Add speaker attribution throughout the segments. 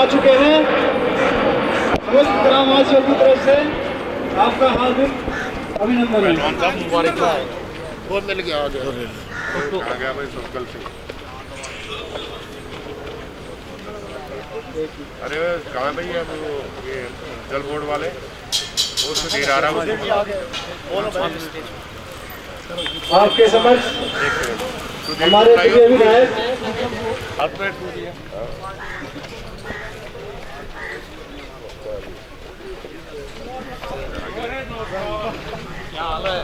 Speaker 1: आ चुके हैं। समस्त ग्रामवासियों की तरफ से आपका हार्दिक अभिनंदन है।
Speaker 2: मुबारक वो मिल गया आ गया भाई सर्कल से। अरे कहाँ भाई है वो ये जल बोर्ड वाले वो तो देर आ रहा मुझे।
Speaker 1: आपके समक्ष हमारे प्रिय विधायक
Speaker 2: क्या हाल है?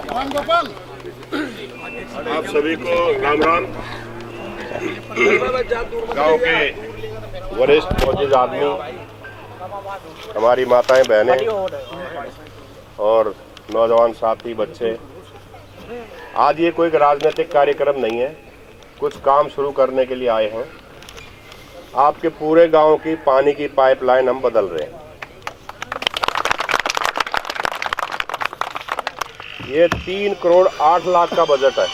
Speaker 2: राम गोपाल, आप सभी को राम राम। गांव के वरिष्ठ मौजूद आदमी, हमारी माताएं बहनें और नौजवान साथी बच्चे, आज ये कोई राजनीतिक कार्यक्रम नहीं है, कुछ काम शुरू करने के लिए आए हैं। आपके पूरे गांव की पानी की पाइपलाइन हम बदल रहे हैं। ये 3 करोड़ 8 लाख का बजट है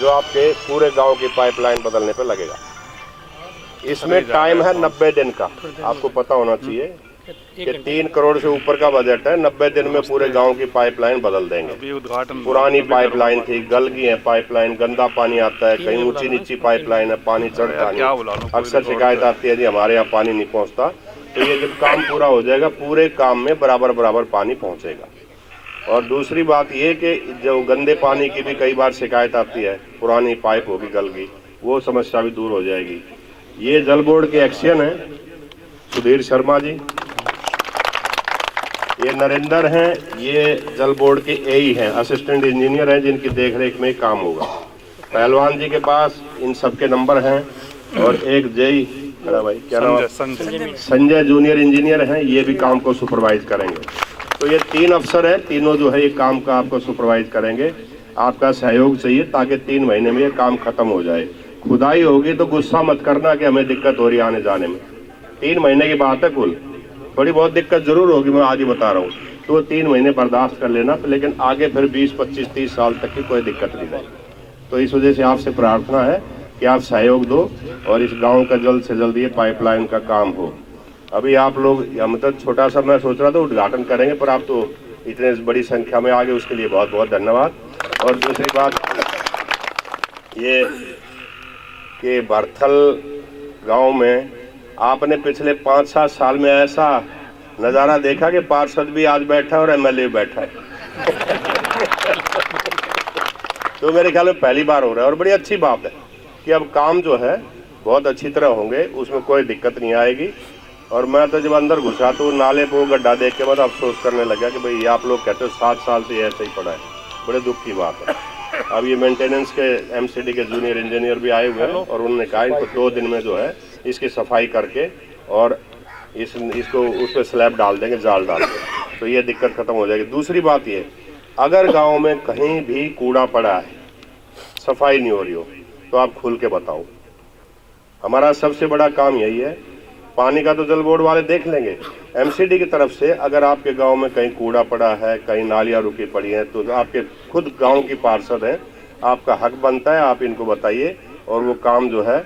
Speaker 2: जो आपके पूरे गांव की पाइपलाइन बदलने पे लगेगा। इसमें टाइम है 90 दिन का। आपको पता होना चाहिए कि 3 करोड़ से ऊपर का बजट है। 90 दिन में पूरे गांव की पाइपलाइन बदल देंगे। पुरानी पाइपलाइन थी, गल गई है पाइपलाइन, गंदा पानी आता है, कहीं ऊंची नीची पाइपलाइन है, पानी चढ़ता नहीं। अक्सर शिकायत आती है जी हमारे यहाँ पानी नहीं पहुँचता। तो ये जब काम पूरा हो जाएगा, पूरे काम में बराबर बराबर पानी पहुँचेगा। और दूसरी बात ये कि जो गंदे पानी की भी कई बार शिकायत आती है, पुरानी पाइप होगी गल गई, वो समस्या भी दूर हो जाएगी। ये जल बोर्ड के एक्शन है सुधीर शर्मा जी, ये नरेंद्र हैं, ये जल बोर्ड के एई हैं, असिस्टेंट इंजीनियर हैं, जिनकी देखरेख में काम होगा। पहलवान जी के पास इन सबके नंबर हैं। और एक जेई भाई क्या नाम, संजय जूनियर इंजीनियर हैं, ये भी काम को सुपरवाइज करेंगे। तो ये 3 अफसर है, तीनों जो है ये काम का आपको सुपरवाइज करेंगे। आपका सहयोग चाहिए ताकि 3 महीने में ये काम खत्म हो जाए। खुदाई होगी तो गुस्सा मत करना कि हमें दिक्कत हो रही है आने जाने में। 3 महीने की बात है, कुल थोड़ी बहुत दिक्कत जरूर होगी, मैं आज ही बता रहा हूँ। तो 3 महीने बर्दाश्त कर लेना, लेकिन आगे फिर 20, 25, 30 साल तक की कोई दिक्कत नहीं रहेगी। तो इस वजह से आपसे प्रार्थना है कि आप सहयोग दो और इस गाँव का जल्द से जल्द ये पाइपलाइन का काम हो। अभी आप लोग मतलब छोटा सा मैं सोच रहा था उद्घाटन करेंगे, पर आप तो इतने बड़ी संख्या में आ गए, उसके लिए बहुत बहुत धन्यवाद। और दूसरी बात ये कि भरथल गांव में आपने पिछले 5-7 साल में ऐसा नज़ारा देखा कि पार्षद भी आज बैठा है और एमएलए भी बैठा है। तो मेरे ख्याल में पहली बार हो रहा है और बड़ी अच्छी बात है कि अब काम जो है बहुत अच्छी तरह होंगे, उसमें कोई दिक्कत नहीं आएगी। और मैं तो जब अंदर घुसा तो नाले पर गड्ढा देख के मतलब अफसोस करने लगा कि भाई आप लोग कहते हो 7 साल से ऐसा ही पड़ा है, बड़े दुख की बात है। अब ये मेंटेनेंस के एमसीडी के जूनियर इंजीनियर भी आए हुए हैं और उन्होंने कहा इनको 2 दिन में जो है इसकी सफाई करके और इसको उस पर स्लैब डाल देंगे, जाल डाल देंगे, तो ये दिक्कत खत्म हो जाएगी। दूसरी बात ये, अगर गाँव में कहीं भी कूड़ा पड़ा है, सफाई नहीं हो रही हो, तो आप खुल के बताओ। हमारा सबसे बड़ा काम यही है। पानी का तो जल बोर्ड वाले देख लेंगे, एमसीडी की तरफ से अगर आपके गांव में कहीं कूड़ा पड़ा है, कहीं नालियां रुकी पड़ी हैं, तो आपके खुद गांव की पार्षद हैं, आपका हक बनता है, आप इनको बताइए और वो काम जो है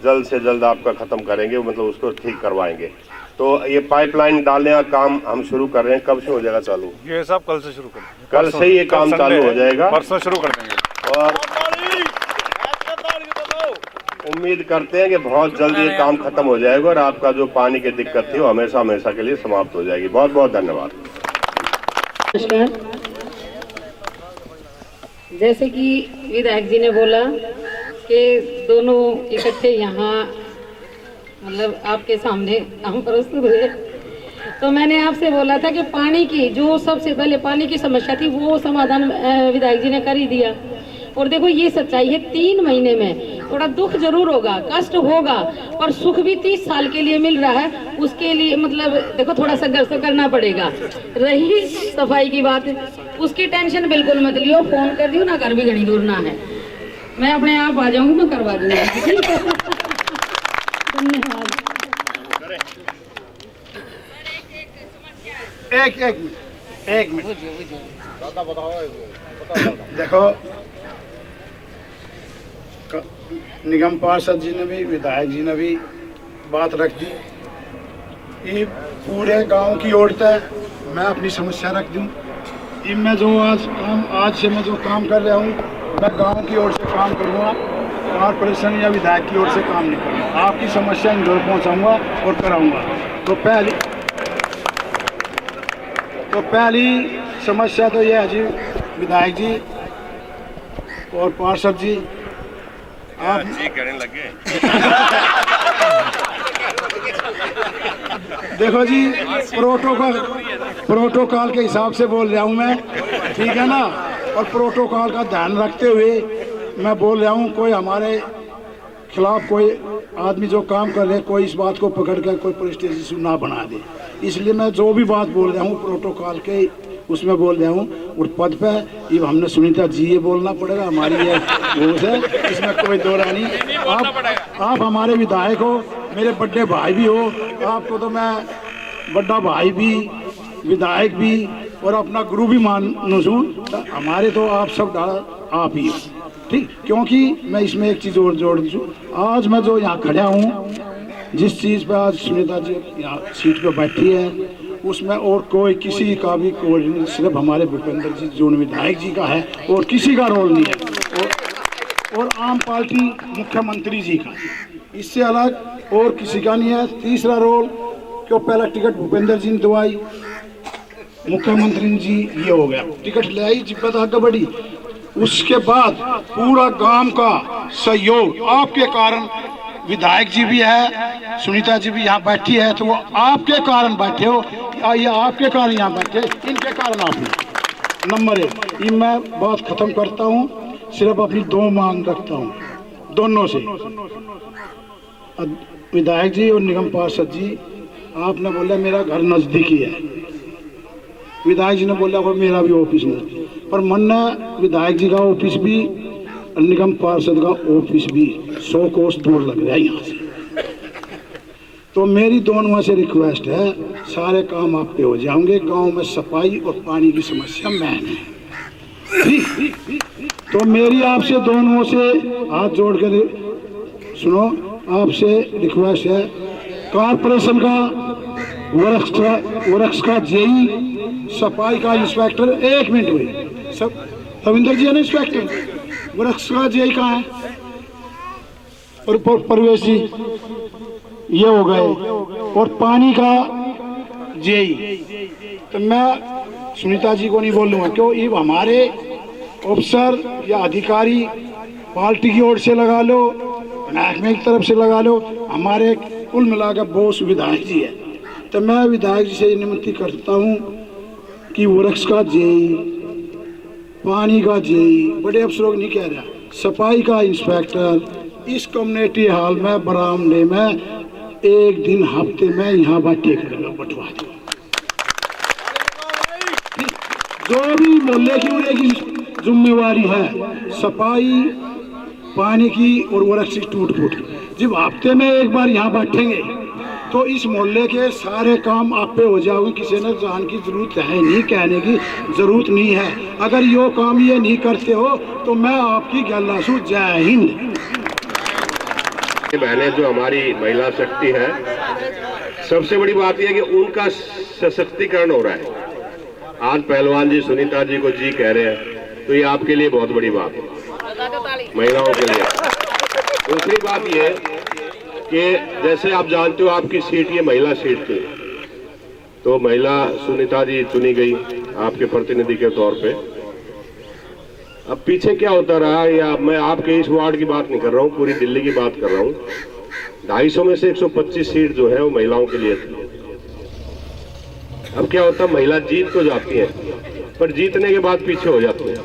Speaker 2: जल्द से जल्द आपका ख़त्म करेंगे, मतलब उसको ठीक करवाएंगे। तो ये पाइपलाइन डालने का काम हम शुरू कर रहे हैं। कब से हो जाएगा चालू?
Speaker 3: ये सब कल से शुरू करेंगे,
Speaker 2: कल से ही ये काम चालू हो जाएगा,
Speaker 3: परसों शुरू कर देंगे।
Speaker 2: और उम्मीद करते हैं कि बहुत जल्द ये काम खत्म हो जाएगा और आपका जो पानी की दिक्कत थी वो हमेशा हमेशा के लिए समाप्त हो जाएगी। बहुत बहुत धन्यवाद।
Speaker 4: नमस्कार। जैसे कि विधायक जी ने बोला कि दोनों इकट्ठे यहाँ मतलब आपके सामने हम प्रस्तुत हुए, तो मैंने आपसे बोला था कि पानी की जो सबसे पहले पानी की समस्या थी वो समाधान विधायक जी ने कर ही दिया। और देखो ये सच्चाई है, 3 महीने में थोड़ा दुख जरूर होगा, कष्ट होगा, पर सुख भी 30 साल के लिए मिल रहा है। उसके लिए मतलब देखो थोड़ा संघर्ष तो करना पड़ेगा। रही सफाई की बात, उसकी टेंशन बिल्कुल मत लियो, फोन कर दियो ना, घर भी घनी दूर ना है। मैं अपने आप आ जाऊंगी, मैं करवा दूंगी। धन्यवाद।
Speaker 1: एक मिनट देखो, निगम पार्षद जी ने भी, विधायक जी ने भी बात रख दी। ये पूरे गांव की ओर से मैं अपनी समस्या रख दूं। ये मैं जो आज से मैं जो काम कर रहा हूँ, मैं गांव की ओर से काम करूँगा, कॉर्पोरेशन या विधायक की ओर से काम नहीं करूँगा। आपकी समस्या इंदौर पहुँचाऊँगा और कराऊँगा। तो पहली समस्या तो यह है जी, विधायक जी और पार्षद जी, आप
Speaker 2: जी कहने लगे।
Speaker 1: देखो जी, प्रोटोकॉल के हिसाब से बोल रहा हूँ मैं, ठीक है ना, और प्रोटोकॉल का ध्यान रखते हुए मैं बोल रहा हूँ। कोई हमारे खिलाफ कोई आदमी जो काम कर रहे, कोई इस बात को पकड़ कर कोई पुलिस स्टेशन ना बना दे। इसलिए मैं जो भी बात बोल रहा हूँ प्रोटोकॉल के उसमें बोल रहा हूँ। और पद पे ये हमने सुनीता जी ये बोलना पड़ेगा, हमारी ये वो है, इसमें कोई दो राय नहीं। आप हमारे विधायक हो, मेरे बड़े भाई भी हो, आपको तो मैं बड़ा भाई भी, विधायक भी और अपना गुरु भी मानू हूँ। हमारे तो आप सब आप ही हो, ठीक। क्योंकि मैं इसमें एक चीज़ और जोड़ दूँ, आज मैं जो यहाँ खड़ा हूँ, जिस चीज़ पे आज सुनीता जी यहाँ सीट पे बैठी है, उसमें और कोई किसी का भी कोई नहीं, सिर्फ हमारे भूपेंद्र जी जो विधायक जी का है, और किसी का रोल नहीं है, और आम पार्टी मुख्यमंत्री जी का, इससे अलग और किसी का नहीं है। तीसरा रोल क्यों, पहला टिकट भूपेंद्र जी ने दवाई, मुख्यमंत्री जी ये हो गया, टिकट ले आई जिब्बत आगे बढ़ी। उसके बाद पूरा गांव का सहयोग आपके कारण, विधायक जी भी है, सुनीता जी भी यहाँ बैठी है, तो वो आपके कारण बैठे हो, ये आपके कारण यहाँ बैठे, इनके कारण आप नंबर 1। ये मैं बात खत्म करता हूँ, सिर्फ अपनी 2 मांग रखता हूँ दोनों से। विधायक जी और निगम पार्षद जी, आपने बोला मेरा घर नज़दीकी है, विधायक जी ने बोला वो मेरा भी ऑफिस नज़दीक, पर मन्ना विधायक जी का ऑफिस भी और निगम पार्षद का ऑफिस भी 100 कोस दूर लग रहा है यहाँ से। तो मेरी दोनों से रिक्वेस्ट है, सारे काम आप पे हो जाएंगे। गांव में सफाई और पानी की समस्या मैन है, तो मेरी आपसे दोनों से हाथ जोड़ कर सुनो, आपसे रिक्वेस्ट है, कॉर्पोरेशन का वर्क्स का जेई, सफाई का इंस्पेक्टर, 1 मिनट हुई सब, रविंदर जी है ना इंस्पेक्टर, वर्क्स का जेई कहाँ है, और परवेश जी ये हो गए, और पानी का जेई। तो मैं सुनीता जी को नहीं बोलूँगा, क्यों, ये हमारे अफसर या अधिकारी पार्टी की ओर से लगा लो, महकमे की तरफ से लगा लो, हमारे कुल मिलाकर बहुत विधायक जी है। तो मैं विधायक जी से निमंत्रित करता हूँ कि वर्क्स का जेई, पानी का जेई, बड़े अफसरों को नहीं कह रहा, सफाई का इंस्पेक्टर इस कम्युनिटी हॉल में बरामदे में 1 दिन हफ्ते में यहाँ बैठे करेगा, बंटवा दो। जो भी मोहल्ले की उनकी जिम्मेवारी है, सफाई, पानी की और वर्क्स की टूट फूट, जब हफ्ते में 1 बार यहाँ बैठेंगे तो इस मोहल्ले के सारे काम आप पे हो जाओगे। किसी ने जान की जरूरत है नहीं, कहने की जरूरत नहीं है। अगर यो काम ये नहीं करते हो तो मैं आपकी गल्लासू। जय हिंद।
Speaker 2: बहनें जो हमारी महिला शक्ति है, सबसे बड़ी बात यह है कि उनका सशक्तिकरण हो रहा है। आज पहलवान जी सुनीता जी को जी कह रहे हैं, तो ये आपके लिए बहुत बड़ी बात है, महिलाओं के लिए। दूसरी बात ये कि जैसे आप जानते हो आपकी सीट ये महिला सीट थी, तो महिला सुनीता जी चुनी गई आपके प्रतिनिधि के तौर पे। अब पीछे क्या होता रहा, या मैं आपके इस वार्ड की बात नहीं कर रहा हूँ, पूरी दिल्ली की बात कर रहा हूँ। 250 में से 125 सीट जो है वो महिलाओं के लिए थी। अब क्या होता, महिला जीत तो जाती है, पर जीतने के बाद पीछे हो जाते हैं,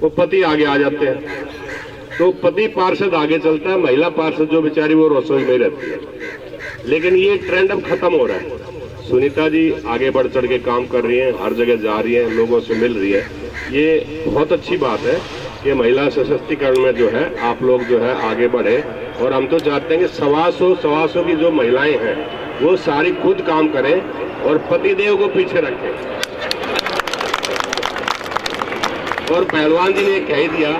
Speaker 2: वो पति आगे आ जाते हैं। तो पति पार्षद आगे चलता है, महिला पार्षद जो बेचारी वो रसोई में रहती है। लेकिन ये ट्रेंड अब खत्म हो रहा है। सुनीता जी आगे बढ़ चढ़ के काम कर रही हैं, हर जगह जा रही हैं, लोगों से मिल रही है, ये बहुत अच्छी बात है। कि महिला सशक्तिकरण में जो है आप लोग जो है आगे बढ़े। और हम तो चाहते हैं कि 125 की जो महिलाएं हैं वो सारी खुद काम करें और पतिदेव को पीछे रखें। और पहलवान जी ने कह ही दिया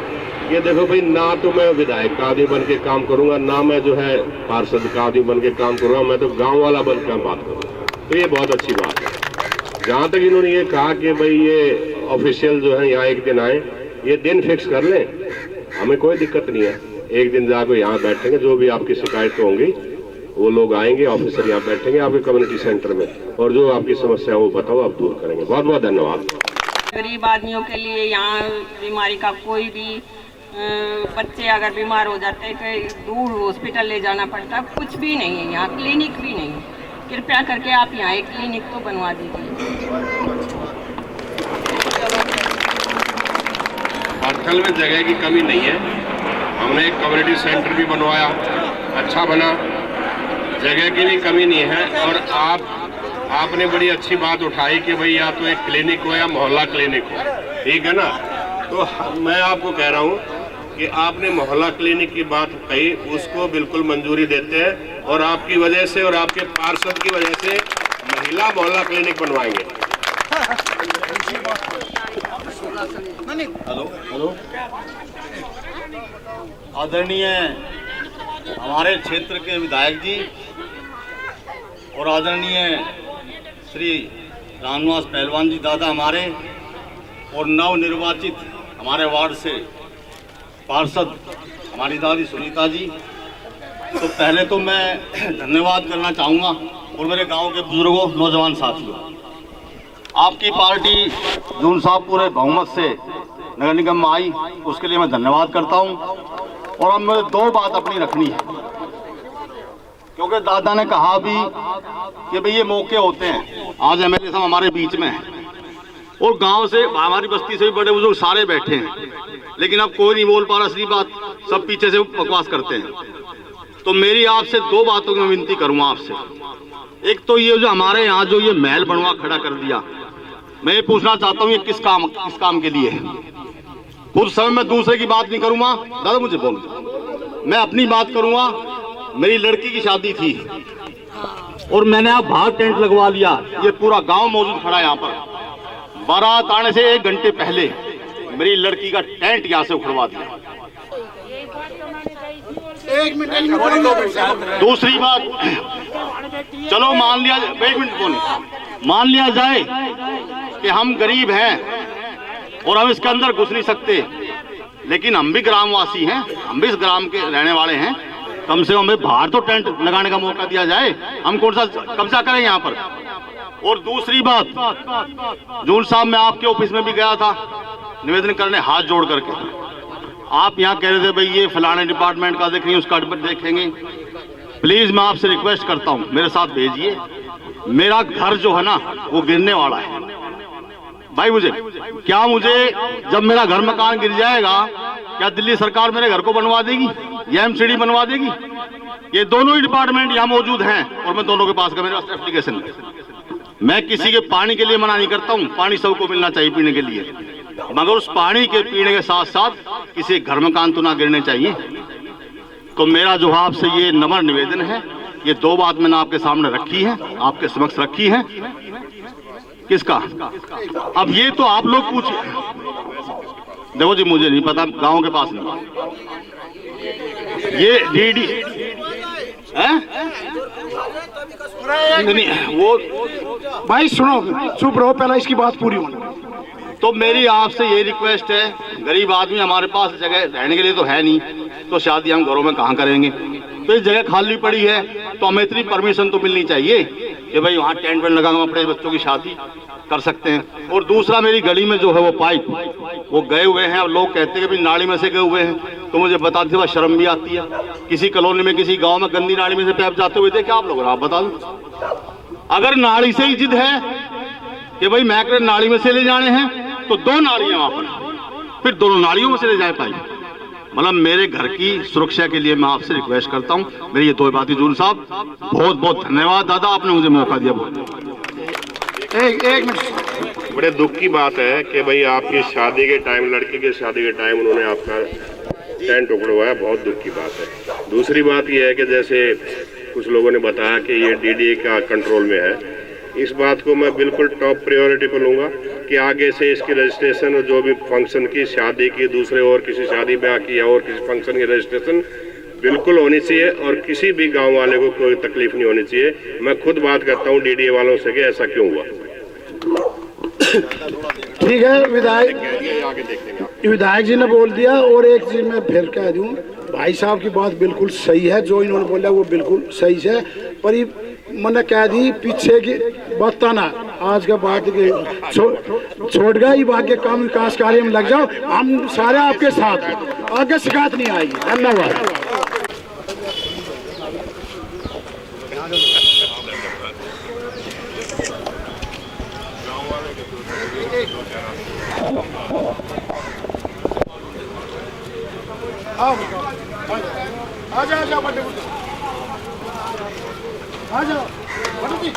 Speaker 2: कि देखो भाई, ना तो मैं विधायक का आदमी बन के काम करूंगा, ना मैं जो है पार्षद का आदमी बन के काम करूंगा, मैं तो गांव वाला बन के बात करूंगा। तो ये बहुत अच्छी बात है। जहां तक इन्होंने ये कहा कि भाई ये ऑफिशियल जो है यहाँ एक दिन आए, ये दिन फिक्स कर लें, हमें कोई दिक्कत नहीं है। एक दिन जाकर यहाँ बैठेंगे, जो भी आपकी शिकायत होंगी वो लोग आएंगे, ऑफिसर यहाँ बैठेंगे आपके कम्युनिटी सेंटर में, और जो आपकी समस्या है वो बताओ, आप दूर करेंगे। बहुत बहुत धन्यवाद।
Speaker 5: गरीब आदमियों के लिए यहाँ बीमारी का कोई भी बच्चे अगर बीमार हो जाते हैं तो दूर हॉस्पिटल ले जाना पड़ता, कुछ भी नहीं है यहाँ, क्लिनिक भी नहीं है। कृपया करके आप यहाँ एक क्लिनिक तो बनवा दीजिए।
Speaker 2: अर्थल में जगह की कमी नहीं है, हमने एक कम्युनिटी सेंटर भी बनवाया, अच्छा बना, जगह की भी कमी नहीं है। और आपने बड़ी अच्छी बात उठाई कि भाई या तो एक क्लिनिक हो या मोहल्ला क्लिनिक हो, ठीक है ना। तो मैं आपको कह रहा हूँ कि आपने मोहल्ला क्लिनिक की बात कही, उसको बिल्कुल मंजूरी देते हैं, और आपकी वजह से और आपके पार्षद की वजह से महिला मोहल्ला क्लिनिक बनवाएंगे।
Speaker 6: हेलो, आदरणीय हमारे क्षेत्र के विधायक जी और आदरणीय श्री रामनिवास पहलवान जी दादा हमारे, और नवनिर्वाचित हमारे वार्ड से पार्षद हमारी दादी सुनीता जी, तो पहले तो मैं धन्यवाद करना चाहूँगा। और मेरे गांव के बुजुर्गों, नौजवान साथियों, आपकी पार्टी जून साहब पूरे बहुमत से नगर निगम में आई, उसके लिए मैं धन्यवाद करता हूँ। और अब मुझे दो बात अपनी रखनी है, क्योंकि दादा ने कहा भी कि भाई ये मौके होते हैं, आज एमएलए साहब हमारे बीच में हैं और गांव से, हमारी बस्ती से भी बड़े बुजुर्ग सारे बैठे हैं, लेकिन अब कोई नहीं बोल पा रहा, असली बात सब पीछे से बकवास करते हैं। तो मेरी आपसे दो बातों की मैं विनती करूंगा आपसे। एक तो ये जो हमारे यहाँ जो ये महल बनवा खड़ा कर दिया, मैं ये पूछना चाहता हूँ ये किस काम के लिए है। कुछ समय में दूसरे की बात नहीं करूंगा, दादा मुझे बोलो, मैं अपनी बात करूंगा। मेरी लड़की की शादी थी और मैंने आप बाहर टेंट लगवा लिया, ये पूरा गांव मौजूद खड़ा है यहाँ पर। बारात आने से 1 घंटे पहले मेरी लड़की का टेंट यहाँ से उखड़वा दिया। दूसरी बात, चलो मान लिया, 1 मिनट बोले, मान लिया जाए कि हम गरीब हैं और हम इसके अंदर घुस नहीं सकते, लेकिन हम भी ग्रामवासी हैं, हम भी इस ग्राम के रहने वाले हैं, कम से कम हमें बाहर तो टेंट लगाने का मौका दिया जाए। हम कौन सा कब्जा करें यहाँ पर। और दूसरी बात, जून साहब मैं आपके ऑफिस में भी गया था निवेदन करने, हाथ जोड़ करके। आप यहाँ कह रहे थे भाई ये फलाने डिपार्टमेंट का देखेंगे, उसका देखेंगे। प्लीज मैं आपसे रिक्वेस्ट करता हूँ, मेरे साथ भेजिए। मेरा घर जो है ना वो गिरने वाला है भाई। मुझे जब मेरा घर मकान गिर जाएगा, क्या दिल्ली सरकार मेरे घर को बनवा देगी या एमसीडी बनवा देगी? ये दोनों ही डिपार्टमेंट यहाँ मौजूद हैं और मैं दोनों के पास का मेरे पास एप्लीकेशन है। मैं किसी के पानी के लिए मना नहीं करता हूँ, पानी सबको मिलना चाहिए पीने के लिए, मगर उस पानी के पीने के साथ साथ किसी घर मकान तो ना गिरने चाहिए। तो मेरा जो आपसे ये नम्र निवेदन है, ये दो बात मैंने आपके सामने रखी है, आपके समक्ष रखी है। किसका? अब ये तो आप लोग पूछिए। देखो जी, मुझे नहीं पता, गांव के पास नहीं, ये डीडी है नहीं, वो
Speaker 1: भाई सुनो, चुप रहो, पहले इसकी बात पूरी होनी।
Speaker 6: तो मेरी आपसे ये रिक्वेस्ट है, गरीब आदमी, हमारे पास जगह रहने के लिए तो है नहीं, तो शादी हम घरों में कहाँ करेंगे? तो ये जगह खाली पड़ी है, तो हमें इतनी परमिशन तो मिलनी चाहिए कि भाई वहाँ टेंट वेंट लगा हम अपने बच्चों की शादी कर सकते हैं। और दूसरा, मेरी गली में जो है वो पाइप वो गए हुए हैं, और लोग कहते हैं कि नाली में से गए हुए हैं, तो मुझे बताते हुए शर्म भी आती है। किसी कॉलोनी में, किसी गांव में गंदी नाली में से पाइप जाते हुए देखे आप लोग? आप बता दो, अगर नाली से ही जिद है कि भाई मैकरे नाली में से ले जाने हैं, तो दो नालियां वहां पर, फिर दोनों नालियों में से ले जाए पाइप। मतलब मेरे घर की सुरक्षा के लिए मैं आपसे रिक्वेस्ट करता हूं। मेरी ये दो बातें। जून साहब बहुत बहुत धन्यवाद दादा, आपने मुझे मौका दिया।
Speaker 1: एक मिनट
Speaker 2: बड़े दुख की बात है कि भाई आपकी शादी के टाइम, लड़के की शादी के टाइम उन्होंने आपका टेंट उखड़वाया, बहुत दुख की बात है। दूसरी बात यह है कि जैसे कुछ लोगों ने बताया कि ये डीडीए का कंट्रोल में है, इस बात को मैं बिल्कुल टॉप प्रायोरिटी पर लूँगा कि आगे से इसकी रजिस्ट्रेशन और जो भी फंक्शन की, शादी की, दूसरे और किसी शादी ब्याह की या और किसी फंक्शन की रजिस्ट्रेशन बिल्कुल होनी चाहिए और किसी भी गांव वाले को कोई तकलीफ नहीं होनी चाहिए। मैं खुद बात करता हूं डीडीए वालों से कि ऐसा क्यों हुआ।
Speaker 1: ठीक है, विधायक जी ने बोल दिया। और एक चीज मैं फिर कह दूं, भाई साहब की बात बिल्कुल सही है, जो इन्होंने बोला वो बिल्कुल सही है। पर ये मैंने कह दी पीछे की बताना, आज का बात छोड़ गया, ये बात के काम विकास कार्य में लग जाओ, हम सारे आपके साथ हैं, आगे शिकायत नहीं आएगी। धन्यवाद। आजा बड़े आजा बड़े जी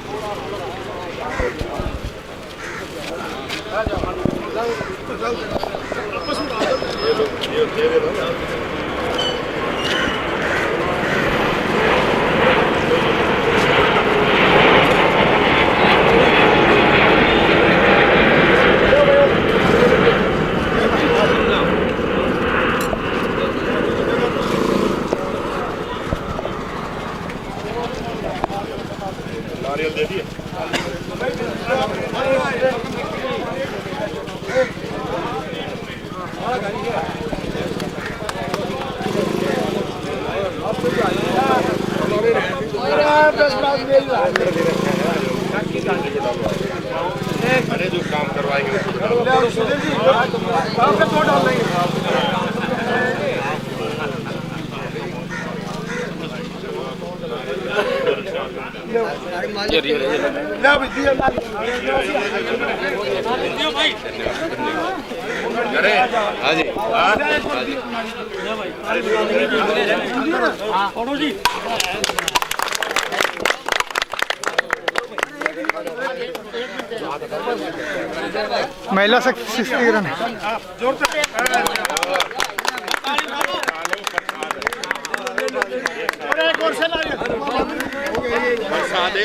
Speaker 2: दे दिए। अरे जो काम करवाएंगे
Speaker 7: महिला सशक्तिकरण
Speaker 2: सादे